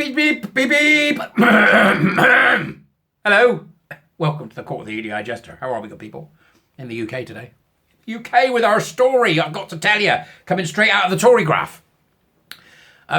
Beep, beep, beep, beep. Hello. Welcome to the Court of the EDI Jester. How are we, good people? In the UK today. UK with our story, I've got to tell you. Coming straight out of the Tory graph.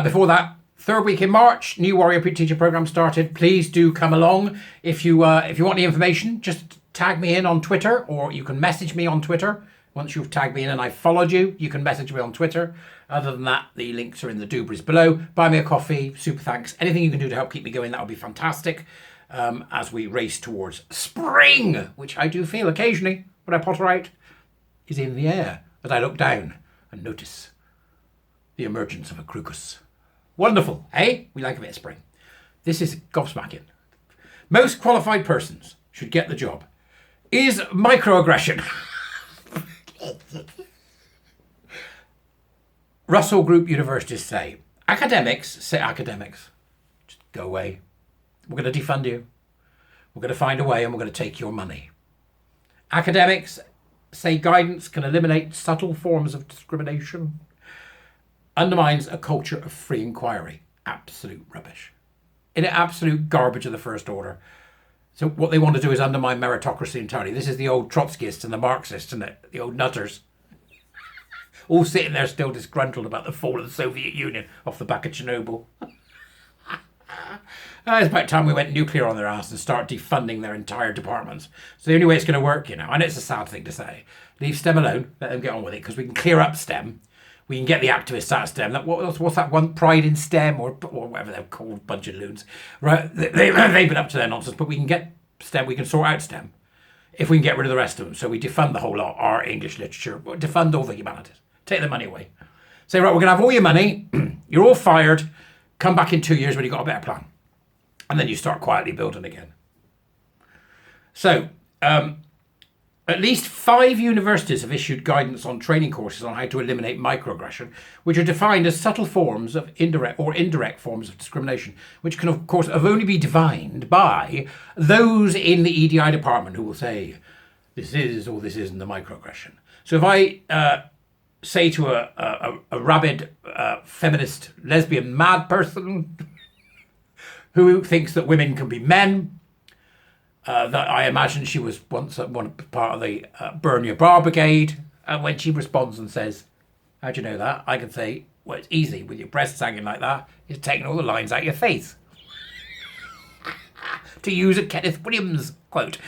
Before that, third week in March, new Warrior Teacher program started. Please do come along. If you want the information, just tag me in on Twitter, or you can message me on Twitter. Once you've tagged me in and I've followed you, you can message me on Twitter. Other than that, the links are in the doobries below. Buy me a coffee, super thanks. Anything you can do to help keep me going, that would be fantastic. As we race towards spring, which I do feel occasionally when I potter out, is in the air as I look down and notice the emergence of a crocus. Wonderful, eh? We like a bit of spring. This is gobsmacking. Most qualified persons should get the job. Is microaggression... Russell Group universities say academics, just go away. We're going to defund you. We're going to find a way and we're going to take your money. Academics say guidance can eliminate subtle forms of discrimination. Undermines a culture of free inquiry. Absolute rubbish. In absolute garbage of the first order. So what they want to do is undermine meritocracy entirely. This is the old Trotskyists and the Marxists, isn't it? The old nutters. All sitting there still disgruntled about the fall of the Soviet Union off the back of Chernobyl. It's about time we went nuclear on their ass and start defunding their entire departments. So the only way it's going to work, you know, and it's a sad thing to say, leave STEM alone, let them get on with it, because we can clear up STEM. We can get the activists out of STEM. What's that one? Pride in STEM or whatever they're called, bunch of loons. Right? They've been up to their nonsense, but we can get STEM, we can sort out STEM if we can get rid of the rest of them. So we defund the whole lot, art, English, literature, defund all the humanities. Take the money away. Say, right, we're going to have all your money. You're all fired. Come back in 2 years when you've got a better plan. And then you start quietly building again. So, at least 5 universities have issued guidance on training courses on how to eliminate microaggression, which are defined as subtle forms of indirect forms of discrimination, which can, of course, only be defined by those in the EDI department who will say, this is or this isn't a microaggression. So if I say to a rabid feminist lesbian mad person who thinks that women can be men, that I imagine she was once one part of the Burn Your Bra Brigade, and when she responds and says, how do you know that? I can say, well, it's easy, with your breasts hanging like that, it's taking all the lines out your face. To use a Kenneth Williams quote.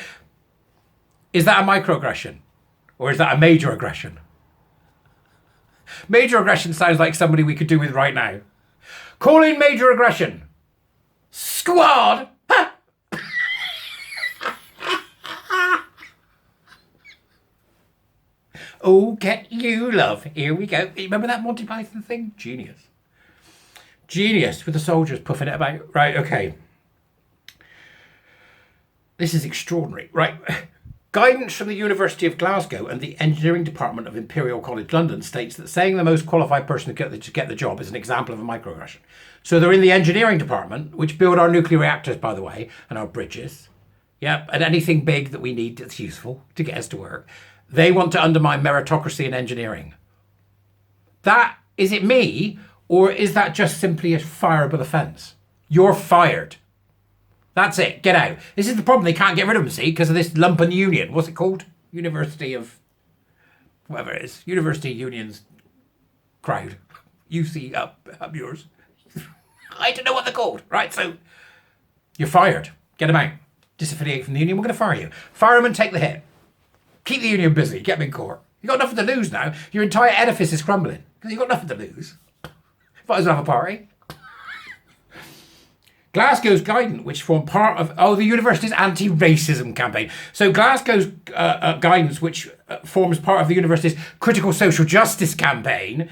Is that a microaggression? Or is that a major aggression? Major aggression sounds like somebody we could do with right now. Call in major aggression. Squad! Oh, get you, love. Here we go. Remember that Monty Python thing? Genius. Genius, with the soldiers puffing it about. Right, okay. This is extraordinary. Right. Guidance from the University of Glasgow and the Engineering Department of Imperial College London states that saying the most qualified person to get the job is an example of a microaggression. So they're in the engineering department, which build our nuclear reactors, by the way, and our bridges. Yeah, and anything big that we need that's useful to get us to work. They want to undermine meritocracy in engineering. That, is it me, or is that just simply a fireable offence? You're fired. That's it. Get out. This is the problem. They can't get rid of them, see, because of this lumpen union. What's it called? University of... whatever it is. University Unions crowd. UC up yours. I don't know what they're called. Right, so you're fired. Get them out. Disaffiliate from the union. We're going to fire you. Fire them and take the hit. Keep the union busy. Get them in court. You've got nothing to lose now. Your entire edifice is crumbling because you've got nothing to lose. Might as well have a party. Glasgow's guidance, which formed part of the university's anti-racism campaign. So Glasgow's guidance, which forms part of the university's critical social justice campaign,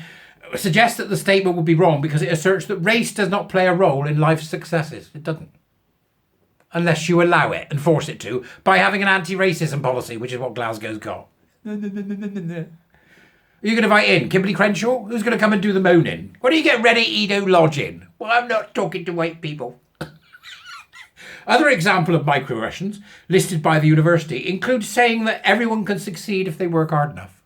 suggests that the statement would be wrong because it asserts that race does not play a role in life's successes. It doesn't. Unless you allow it and force it to by having an anti-racism policy, which is what Glasgow's got. Are you going to invite in Kimberly Crenshaw? Who's going to come and do the moaning? When do you get ready, Edo Lodging? Well, I'm not talking to white people. Other example of microaggressions listed by the university include saying that everyone can succeed if they work hard enough.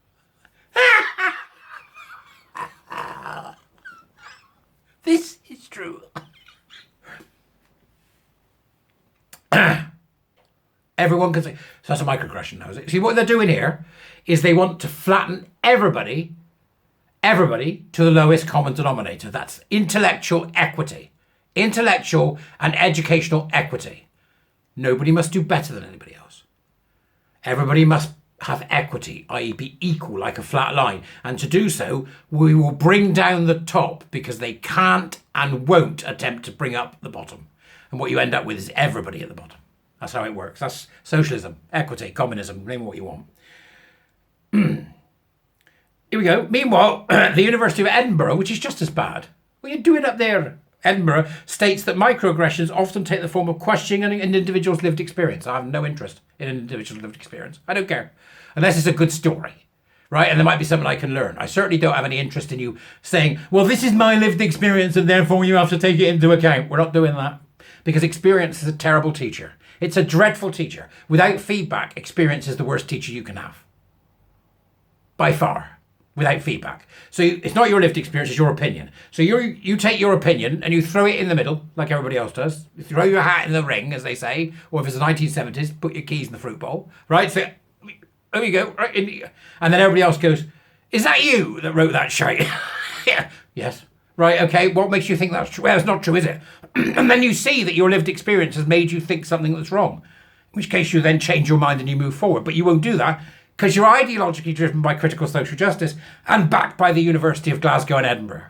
This is true. Everyone can say, so that's a microaggression now, is it? See, what they're doing here is they want to flatten everybody to the lowest common denominator. That's intellectual equity. Intellectual and educational equity. Nobody must do better than anybody else. Everybody must have equity, i.e. be equal like a flat line. And to do so, we will bring down the top because they can't and won't attempt to bring up the bottom. And what you end up with is everybody at the bottom. That's how it works. That's socialism, equity, communism, name it what you want. Here we go. Meanwhile, the University of Edinburgh, which is just as bad. What are you doing up there? Edinburgh states that microaggressions often take the form of questioning an individual's lived experience. I have no interest in an individual's lived experience. I don't care. Unless it's a good story, right? And there might be something I can learn. I certainly don't have any interest in you saying, well, this is my lived experience and therefore you have to take it into account. We're not doing that. Because experience is a terrible teacher. It's a dreadful teacher. Without feedback, experience is the worst teacher you can have. By far. Without feedback. So it's not your lived experience, it's your opinion. So you take your opinion and you throw it in the middle, like everybody else does. You throw your hat in the ring, as they say. Or if it's the 1970s, put your keys in the fruit bowl. Right? So there you go. Right? And then everybody else goes, is that you that wrote that shite? Yeah. Yes. Right, okay, what makes you think that's true? Well, it's not true, is it? And then you see that your lived experience has made you think something that's wrong. In which case you then change your mind and you move forward. But you won't do that because you're ideologically driven by critical social justice and backed by the University of Glasgow and Edinburgh.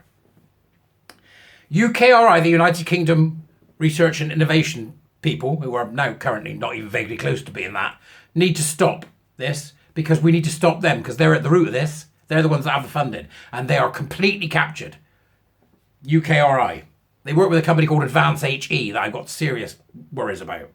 UKRI, the United Kingdom Research and Innovation people, who are now currently not even vaguely close to being that, need to stop this because we need to stop them because they're at the root of this. They're the ones that have the funding and they are completely captured. UKRI. They work with a company called Advance HE that I've got serious worries about.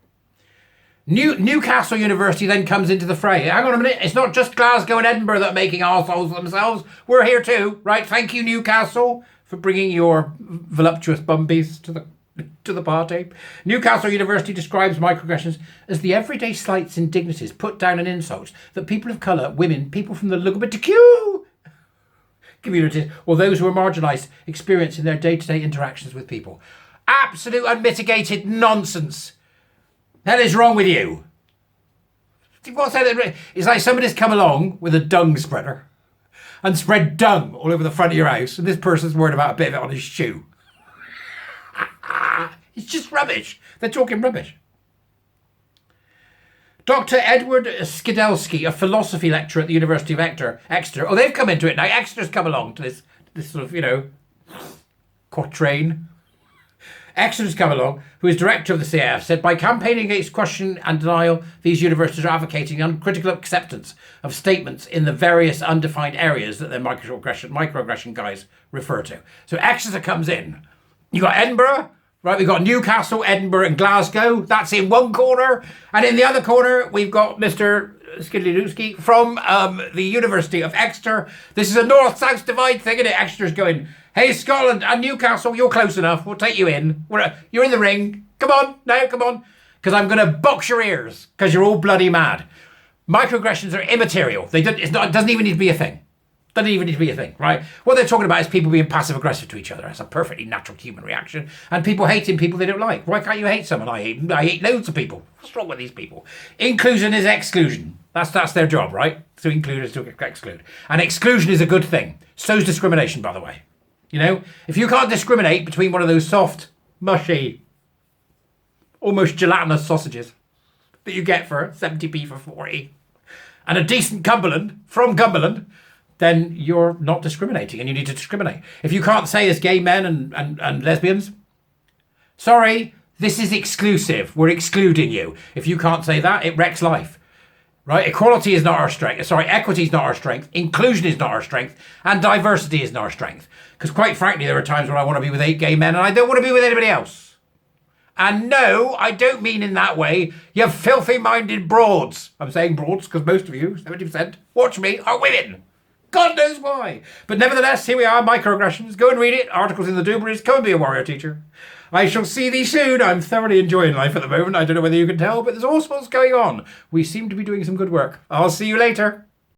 Newcastle University then comes into the fray. Hang on a minute, it's not just Glasgow and Edinburgh that are making arseholes of themselves. We're here too, right? Thank you, Newcastle, for bringing your voluptuous bumbies to the party. Newcastle University describes microaggressions as the everyday slights, indignities, put down and insults that people of colour, women, people from the LGBTQ communities, or those who are marginalised, experience in their day-to-day interactions with people. Absolute unmitigated nonsense. The hell is wrong with you? What's that? It's like somebody's come along with a dung spreader and spread dung all over the front of your house, and this person's worried about a bit of it on his shoe. It's just rubbish. They're talking rubbish. Dr. Edward Skidelsky, a philosophy lecturer at the University of Exeter. Oh, they've come into it now. Exeter's come along to this sort of, quatrain. Exeter's come along, who is director of the CAF, said, by campaigning against question and denial, these universities are advocating uncritical acceptance of statements in the various undefined areas that their microaggression guys refer to. So Exeter comes in. You got Edinburgh. Right, we've got Newcastle, Edinburgh and Glasgow. That's in one corner. And in the other corner, we've got Mr. Skidelsky from the University of Exeter. This is a north-south divide thing, isn't it? Exeter's going, hey, Scotland and Newcastle, you're close enough. We'll take you in. You're in the ring. Come on, now, come on. Because I'm going to box your ears because you're all bloody mad. Microaggressions are immaterial. It doesn't even need to be a thing. Doesn't even need to be a thing, right? What they're talking about is people being passive-aggressive to each other. That's a perfectly natural human reaction. And people hating people they don't like. Why can't you hate someone? I hate loads of people. What's wrong with these people? Inclusion is exclusion. That's their job, right? To include is to exclude. And exclusion is a good thing. So's discrimination, by the way. If you can't discriminate between one of those soft, mushy, almost gelatinous sausages that you get for 70p for 40 and a decent Cumberland from Cumberland, then you're not discriminating and you need to discriminate. If you can't say as gay men and lesbians, sorry, this is exclusive. We're excluding you. If you can't say that, it wrecks life. Right? Equality is not our strength. Sorry, equity is not our strength. Inclusion is not our strength. And diversity is not our strength. Because quite frankly, there are times when I want to be with 8 gay men and I don't want to be with anybody else. And no, I don't mean in that way, you filthy-minded broads. I'm saying broads because most of you, 70%, watch me, are women. God knows why. But nevertheless, here we are, microaggressions. Go and read it. Articles in the Dooberries. Come and be a warrior teacher. I shall see thee soon. I'm thoroughly enjoying life at the moment. I don't know whether you can tell, but there's all sorts going on. We seem to be doing some good work. I'll see you later.